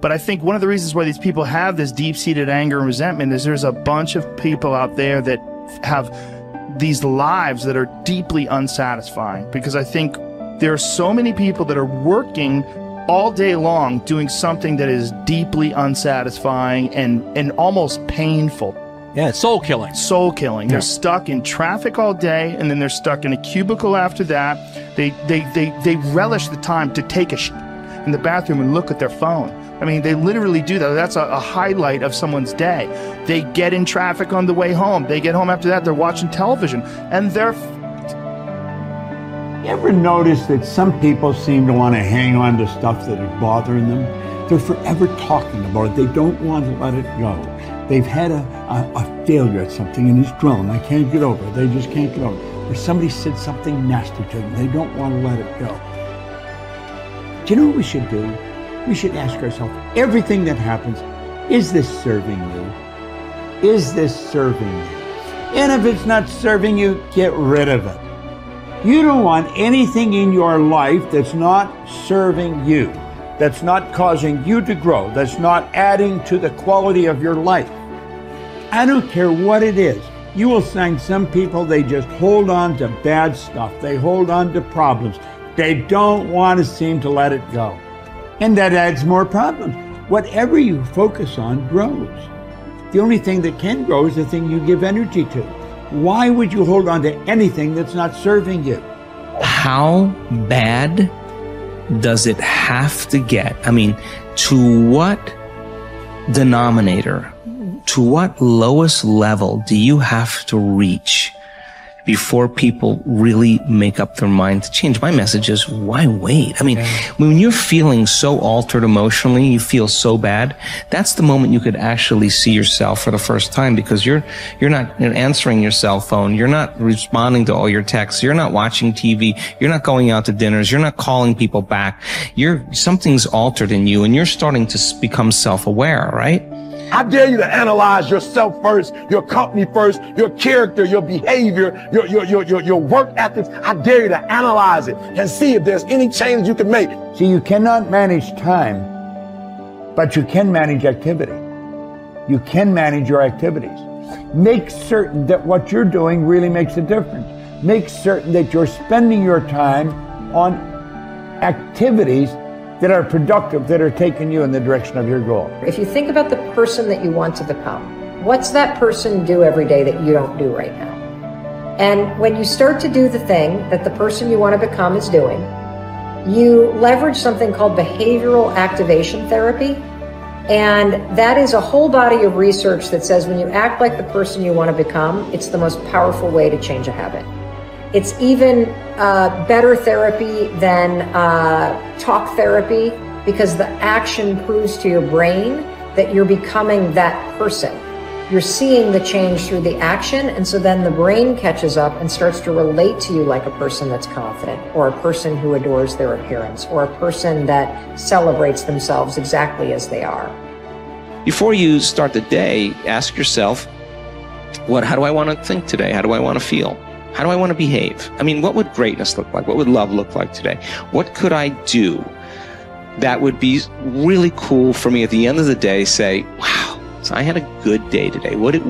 But I think one of the reasons why these people have this deep-seated anger and resentment is there's a bunch of people out there that have these lives that are deeply unsatisfying, because I think there are so many people that are working all day long doing something that is deeply unsatisfying and almost painful. Yeah, it's soul killing. Soul killing. Yeah. They're stuck in traffic all day, and then they're stuck in a cubicle after that. They relish the time to take a shit in the bathroom and look at their phone. I mean, they literally do that. That's a highlight of someone's day. They get in traffic on the way home. They get home after that, they're watching television, and they're You ever notice that some people seem to want to hang on to stuff that is bothering them? They're forever talking about it. They don't want to let it go. They've had a failure at something and it's dwelling. I can't get over it. They just can't get over it. Or somebody said something nasty to them. They don't want to let it go. Do you know what we should do? We should ask ourselves, everything that happens, is this serving you? Is this serving you? And if it's not serving you, get rid of it. You don't want anything in your life that's not serving you, that's not causing you to grow, that's not adding to the quality of your life. I don't care what it is. You will find some people, they just hold on to bad stuff. They hold on to problems. They don't want to seem to let it go. And that adds more problems. Whatever you focus on grows. The only thing that can grow is the thing you give energy to. Why would you hold on to anything that's not serving you? How bad does it have to get? I mean, to what denominator, to what lowest level do you have to reach before people really make up their mind to change? My message is, why wait? I mean, when you're feeling so altered emotionally, you feel so bad, that's the moment you could actually see yourself for the first time, because you're not answering your cell phone, you're not responding to all your texts, you're not watching TV, you're not going out to dinners, you're not calling people back. Something's altered in you, and you're starting to become self-aware, right? I dare you to analyze yourself first, your company first, your character, your behavior, your work ethics. I dare you to analyze it and see if there's any change you can make. See, you cannot manage time, but you can manage activity. You can manage your activities. Make certain that what you're doing really makes a difference. Make certain that you're spending your time on activities that are productive, that are taking you in the direction of your goal. If you think about the person that you want to become, what's that person do every day that you don't do right now? And when you start to do the thing that the person you want to become is doing, you leverage something called behavioral activation therapy. And that is a whole body of research that says when you act like the person you want to become, it's the most powerful way to change a habit. It's even better therapy than talk therapy, because the action proves to your brain that you're becoming that person. You're seeing the change through the action, and so then the brain catches up and starts to relate to you like a person that's confident, or a person who adores their appearance, or a person that celebrates themselves exactly as they are. Before you start the day, ask yourself, how do I want to think today? How do I want to feel? How do I want to behave? I mean, what would greatness look like? What would love look like today? What could I do that would be really cool for me at the end of the day? Say, wow, so I had a good day today. What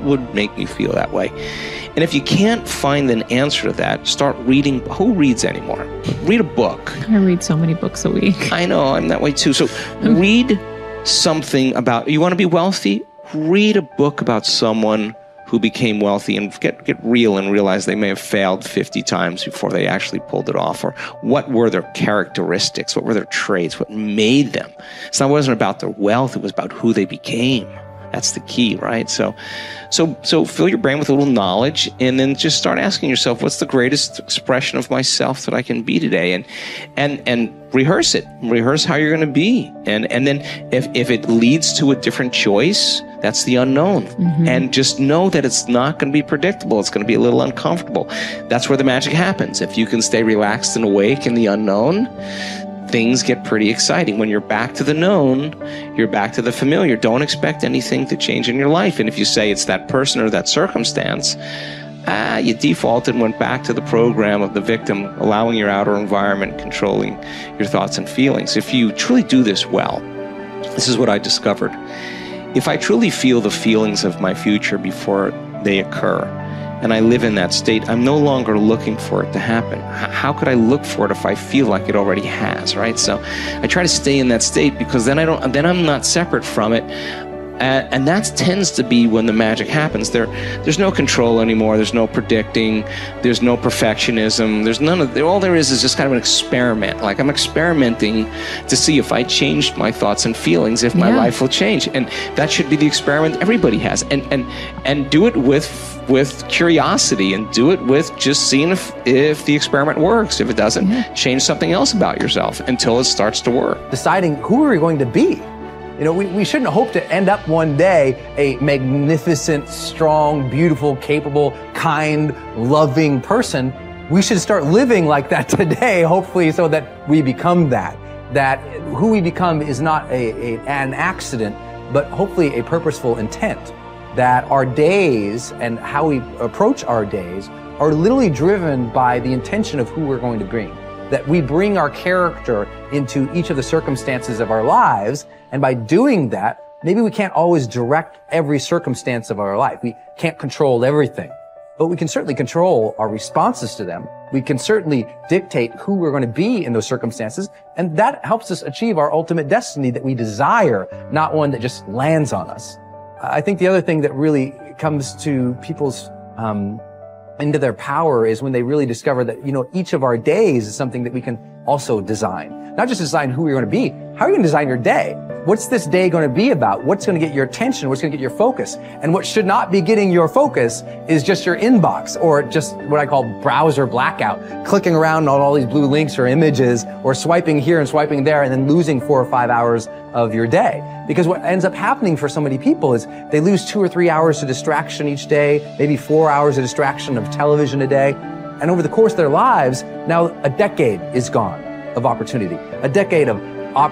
would make me feel that way? And if you can't find an answer to that, start reading. Who reads anymore? Read a book. I read so many books a week. I know, I'm that way too. So read something about, you want to be wealthy? Read a book about someone who became wealthy, and get real and realize they may have failed 50 times before they actually pulled it off. Or what were their characteristics? What were their traits? What made them? It wasn't about their wealth. It was about who they became. That's the key, right? So fill your brain with a little knowledge, and then just start asking yourself, what's the greatest expression of myself that I can be today? And rehearse it. Rehearse how you're going to be. And then if it leads to a different choice, that's the unknown. Mm-hmm. And just know that it's not going to be predictable. It's going to be a little uncomfortable. That's where the magic happens. If you can stay relaxed and awake in the unknown, things get pretty exciting. When you're back to the known, you're back to the familiar. Don't expect anything to change in your life. And if you say it's that person or that circumstance, you defaulted and went back to the program of the victim, allowing your outer environment controlling your thoughts and feelings. If you truly do this well, This is what I discovered. If I truly feel the feelings of my future before they occur, and I live in that state, I'm no longer looking for it to happen. How could I look for it if I feel like it already has, right? So I try to stay in that state, because then I'm not separate from it. And that tends to be when the magic happens. There's no control anymore. There's no predicting. There's no perfectionism. There's none of. All there is just kind of an experiment. Like, I'm experimenting to see if I changed my thoughts and feelings, if my life will change. And that should be the experiment everybody has. And do it with curiosity, and do it with just seeing if the experiment works. If it doesn't, change something else about yourself until it starts to work. Deciding who are we going to be. You know, we shouldn't hope to end up one day a magnificent, strong, beautiful, capable, kind, loving person. We should start living like that today, hopefully, so that we become that. That who we become is not an accident, but hopefully a purposeful intent. That our days and how we approach our days are literally driven by the intention of who we're going to bring. That we bring our character into each of the circumstances of our lives, and by doing that, maybe we can't always direct every circumstance of our life. We can't control everything, but we can certainly control our responses to them. We can certainly dictate who we're going to be in those circumstances, and that helps us achieve our ultimate destiny that we desire, not one that just lands on us. I think the other thing that really comes to people's into their power is when they really discover that, you know, each of our days is something that we can also design. Not just design who you're going to be. How are you going to design your day? What's this day going to be about? What's going to get your attention? What's going to get your focus? And what should not be getting your focus is just your inbox, or just what I call browser blackout, clicking around on all these blue links or images, or swiping here and swiping there, and then losing 4 or 5 hours of your day. Because what ends up happening for so many people is they lose 2 or 3 hours to distraction each day, maybe 4 hours of distraction of television a day. And over the course of their lives, now a decade is gone of opportunity, a decade of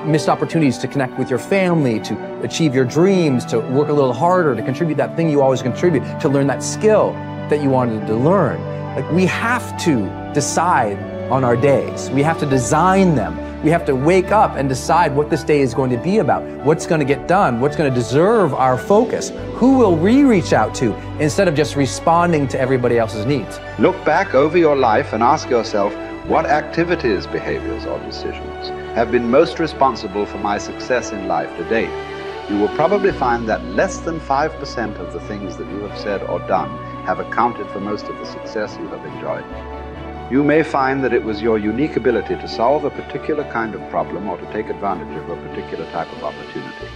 missed opportunities to connect with your family, to achieve your dreams, to work a little harder, to contribute that thing you always contribute, to learn that skill that you wanted to learn. Like, we have to decide on our days. We have to design them. We have to wake up and decide what this day is going to be about, what's going to get done, what's going to deserve our focus, who will we reach out to, instead of just responding to everybody else's needs. Look back over your life and ask yourself, what activities, behaviors, or decisions have been most responsible for my success in life to date? You will probably find that less than 5% of the things that you have said or done have accounted for most of the success you have enjoyed. You may find that it was your unique ability to solve a particular kind of problem or to take advantage of a particular type of opportunity.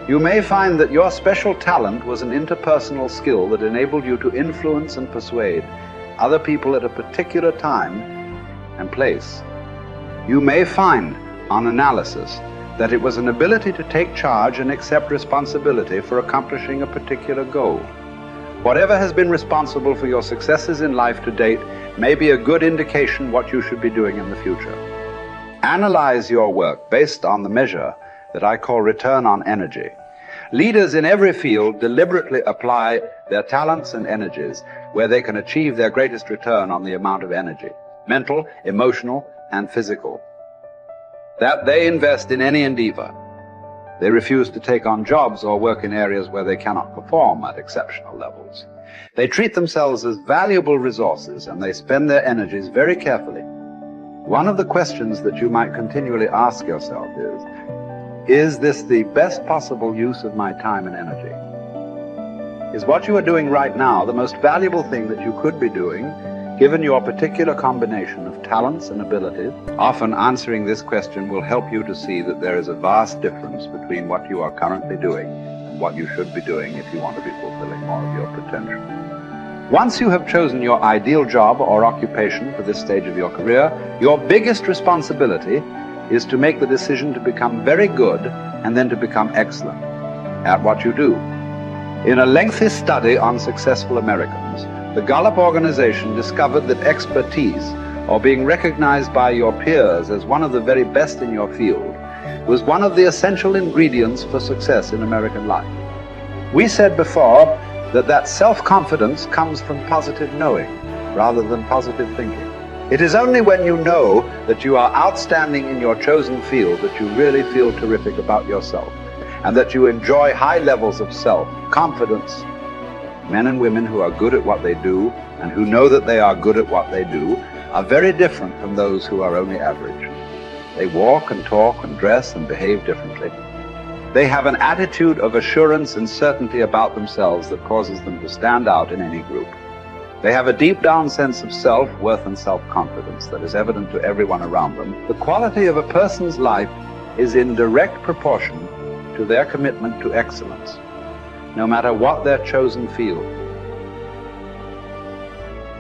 You may find that your special talent was an interpersonal skill that enabled you to influence and persuade other people at a particular time and place. You may find, on analysis, that it was an ability to take charge and accept responsibility for accomplishing a particular goal. Whatever has been responsible for your successes in life to date may be a good indication what you should be doing in the future. Analyze your work based on the measure that I call return on energy. Leaders in every field deliberately apply their talents and energies where they can achieve their greatest return on the amount of energy, mental, emotional, and physical, that they invest in any endeavor. They refuse to take on jobs or work in areas where they cannot perform at exceptional levels. They treat themselves as valuable resources, and they spend their energies very carefully. One of the questions that you might continually ask yourself is this the best possible use of my time and energy? Is what you are doing right now the most valuable thing that you could be doing, given your particular combination of talents and abilities? Often answering this question will help you to see that there is a vast difference between what you are currently doing and what you should be doing if you want to be fulfilling more of your potential. Once you have chosen your ideal job or occupation for this stage of your career, your biggest responsibility is to make the decision to become very good and then to become excellent at what you do. In a lengthy study on successful Americans, the Gallup organization discovered that expertise, or being recognized by your peers as one of the very best in your field, was one of the essential ingredients for success in American life. We said before that self-confidence comes from positive knowing rather than positive thinking. It is only when you know that you are outstanding in your chosen field that you really feel terrific about yourself, and that you enjoy high levels of self-confidence. Men and women who are good at what they do and who know that they are good at what they do are very different from those who are only average. They walk and talk and dress and behave differently. They have an attitude of assurance and certainty about themselves that causes them to stand out in any group. They have a deep down sense of self-worth and self-confidence that is evident to everyone around them. The quality of a person's life is in direct proportion to their commitment to excellence, no matter what their chosen field.